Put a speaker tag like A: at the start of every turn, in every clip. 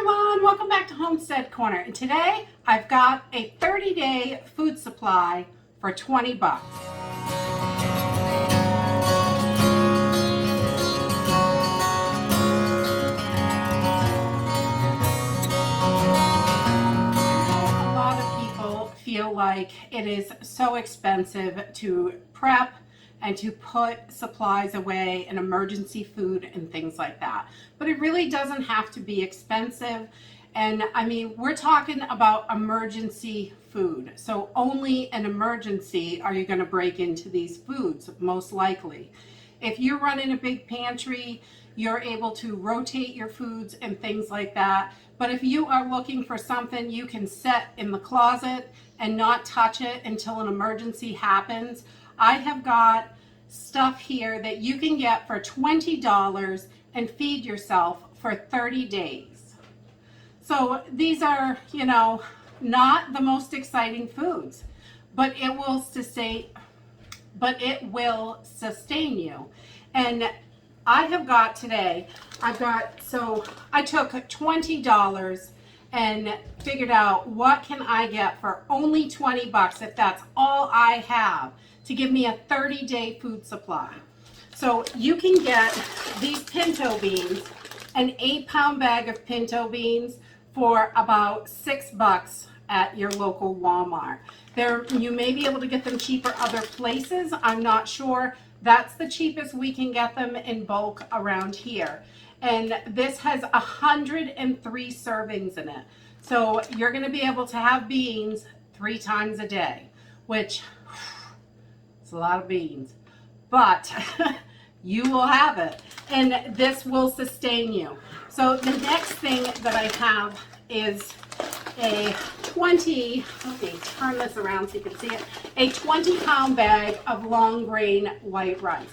A: everyone, welcome back to Homestead Corner, and today I've got a 30-day food supply for 20 bucks. A lot of people feel like it is so expensive to prep and to put supplies away and emergency food and things like that. But it really doesn't have to be expensive. And I mean, we're talking about emergency food. So only in emergency are you gonna break into these foods, most likely. If you're running a big pantry, you're able to rotate your foods and things like that. But if you are looking for something you can set in the closet and not touch it until an emergency happens, I have got stuff here that you can get for $20 and feed yourself for 30 days. So these are, not the most exciting foods, but it will sustain you. And I have got today, I took $20 and figured out what can I get for only 20 bucks if that's all I have to give me a 30-day food supply. So you can get these pinto beans, an 8-pound bag of pinto beans for about 6 bucks at your local Walmart. You may be able to get them cheaper other places, I'm not sure. That's the cheapest we can get them in bulk around here. And this has 103 servings in it. So you're gonna be able to have beans 3 times a day, which it's a lot of beans, but you will have it. And this will sustain you. So the next thing that I have is a let me turn this around so you can see it, a 20-pound bag of long grain white rice.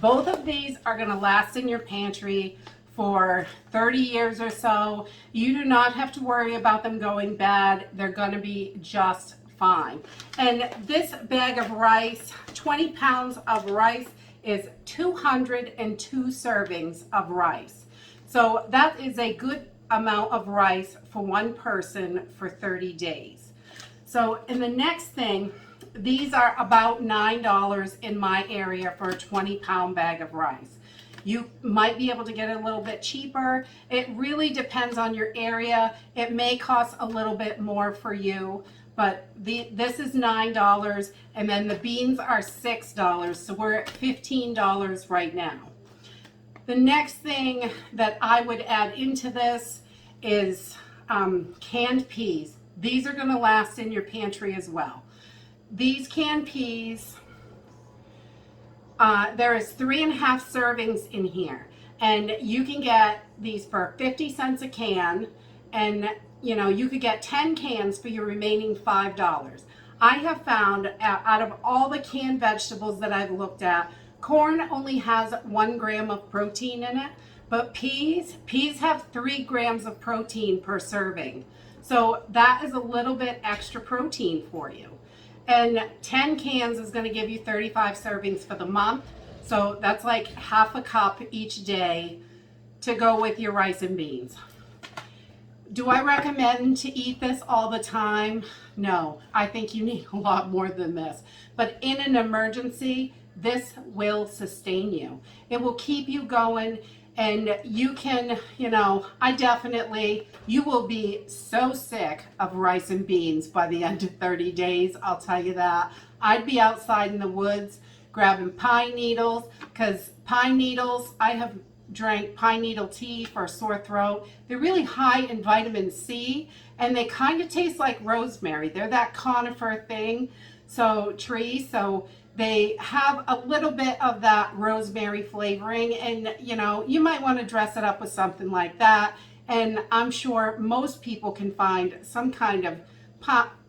A: Both of these are gonna last in your pantry for 30 years or so. You do not have to worry about them going bad. They're gonna be just fine. And this bag of rice, 20 pounds of rice, is 202 servings of rice. So that is a good amount of rice for one person for 30 days. So in the next thing, these are about $9 in my area for a 20-pound bag of rice. You might be able to get it a little bit cheaper. It really depends on your area. It may cost a little bit more for you, but this is $9, and then the beans are $6, so we're at $15 right now. The next thing that I would add into this is canned peas. These are gonna last in your pantry as well. These canned peas, there is 3.5 servings in here, and you can get these for 50 cents a can, and you could get 10 cans for your remaining $5. I have found out of all the canned vegetables that I've looked at, corn only has 1 gram of protein in it, but peas have 3 grams of protein per serving. So that is a little bit extra protein for you. And 10 cans is going to give you 35 servings for the month. So that's like half a cup each day to go with your rice and beans. Do I recommend to eat this all the time? No, I think you need a lot more than this. But in an emergency, this will sustain you. It will keep you going, and you can, you will be so sick of rice and beans by the end of 30 days, I'll tell you that. I'd be outside in the woods grabbing pine needles, because pine needles, I have drank pine needle tea for a sore throat. They're really high in vitamin C, and they kind of taste like rosemary. They're that conifer tree, so they have a little bit of that rosemary flavoring, and you might want to dress it up with something like that. And I'm sure most people can find some kind of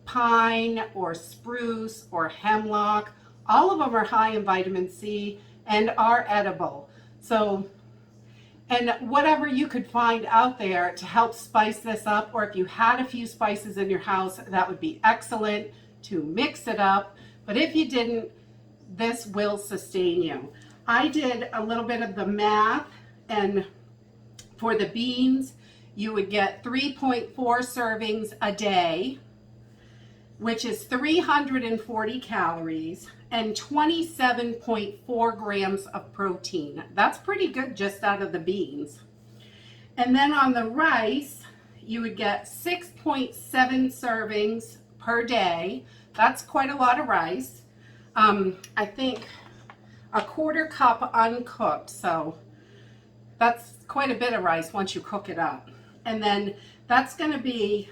A: pine or spruce or hemlock. All of them are high in vitamin C and are edible. So, and whatever you could find out there to help spice this up, or if you had a few spices in your house, that would be excellent to mix it up. But if you didn't, this will sustain you. I did a little bit of the math, and for the beans, you would get 3.4 servings a day, which is 340 calories and 27.4 grams of protein. That's pretty good just out of the beans. And then on the rice, you would get 6.7 servings per day. That's quite a lot of rice. I think a quarter cup uncooked, so that's quite a bit of rice once you cook it up. And then that's going to be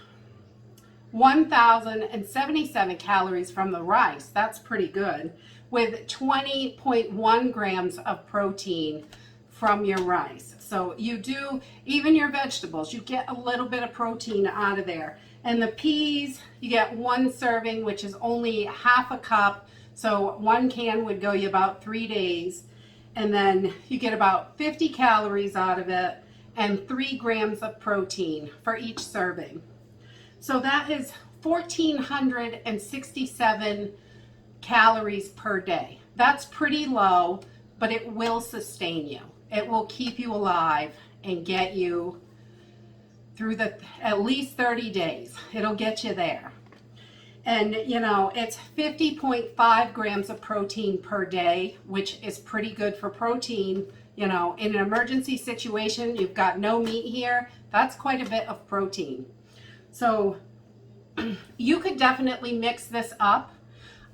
A: 1,077 calories from the rice. That's pretty good, with 20.1 grams of protein from your rice. So you do, even your vegetables, you get a little bit of protein out of there. And the peas, you get one serving, which is only half a cup. So one can would go you about 3 days. And then you get about 50 calories out of it and 3 grams of protein for each serving. So that is 1,467 calories per day. That's pretty low, but it will sustain you. It will keep you alive and get you through at least 30 days. It'll get you there. And you know, it's 50.5 grams of protein per day, which is pretty good for protein. You know, in an emergency situation, you've got no meat here, that's quite a bit of protein. So you could definitely mix this up.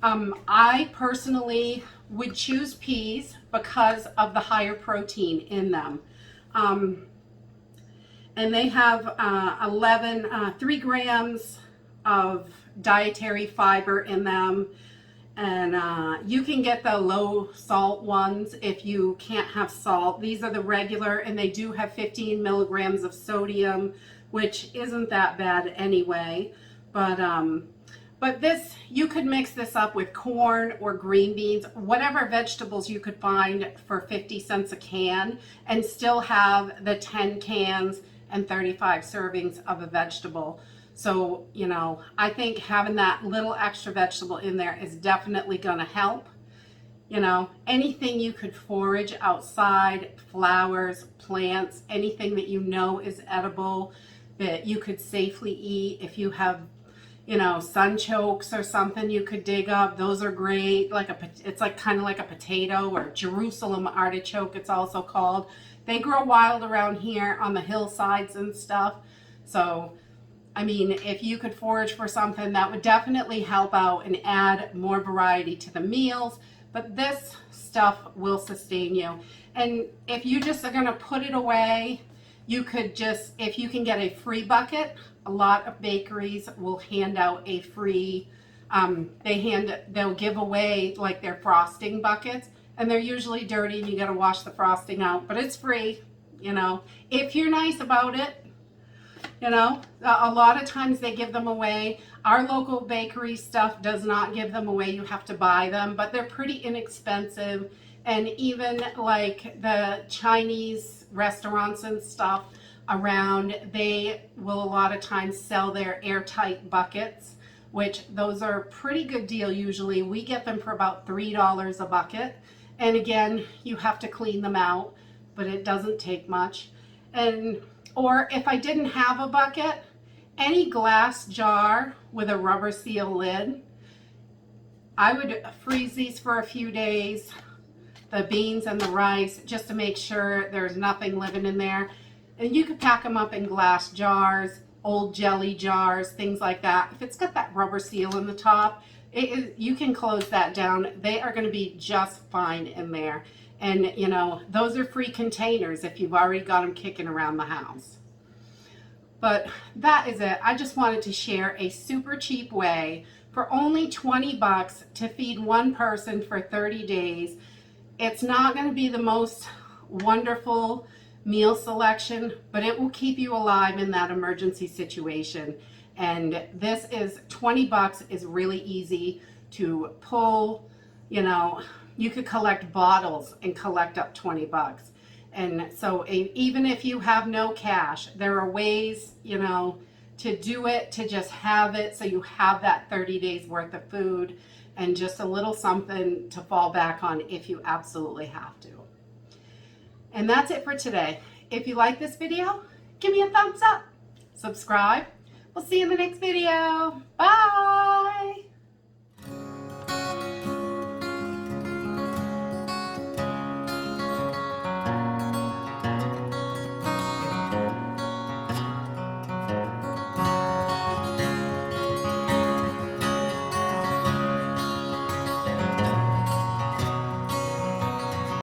A: I personally would choose peas because of the higher protein in them. And they have 3 grams of dietary fiber in them. And you can get the low salt ones if you can't have salt. These are the regular, and they do have 15 milligrams of sodium, which isn't that bad anyway. But this, you could mix this up with corn or green beans, whatever vegetables you could find for 50 cents a can, and still have the 10 cans and 35 servings of a vegetable. So, you know, I think having that little extra vegetable in there is definitely going to help. You know, anything you could forage outside, flowers, plants, anything that you know is edible that you could safely eat. If you have, you know, sunchokes or something you could dig up, those are great. It's like kind of like a potato, or Jerusalem artichoke it's also called. They grow wild around here on the hillsides and stuff. So I mean, if you could forage for something, that would definitely help out and add more variety to the meals. But this stuff will sustain you. And if you just are going to put it away, you could just, if you can get a free bucket, a lot of bakeries will hand out a free, they'll give away like their frosting buckets, and they're usually dirty and you got to wash the frosting out, but it's free, you know, if you're nice about it. You know, a lot of times they give them away. Our local bakery stuff does not give them away. You have to buy them, but they're pretty inexpensive. And even like the Chinese restaurants and stuff around, they will a lot of times sell their airtight buckets, which those are a pretty good deal usually. We get them for about $3 a bucket. And again, you have to clean them out, but it doesn't take much. Or if I didn't have a bucket, any glass jar with a rubber seal lid, I would freeze these for a few days, the beans and the rice, just to make sure there's nothing living in there. And you could pack them up in glass jars, old jelly jars, things like that. If it's got that rubber seal in the top, you can close that down. They are going to be just fine in there. And, you know, those are free containers if you've already got them kicking around the house. But that is it. I just wanted to share a super cheap way for only 20 bucks to feed one person for 30 days. It's not going to be the most wonderful meal selection, but it will keep you alive in that emergency situation. And this is 20 bucks is really easy to pull. You know, you could collect bottles and collect up 20 bucks. And so even if you have no cash, there are ways, you know, to do it, to just have it so you have that 30 days worth of food and just a little something to fall back on if you absolutely have to. And that's it for today. If you like this video, give me a thumbs up. Subscribe. We'll see you in the next video. Bye.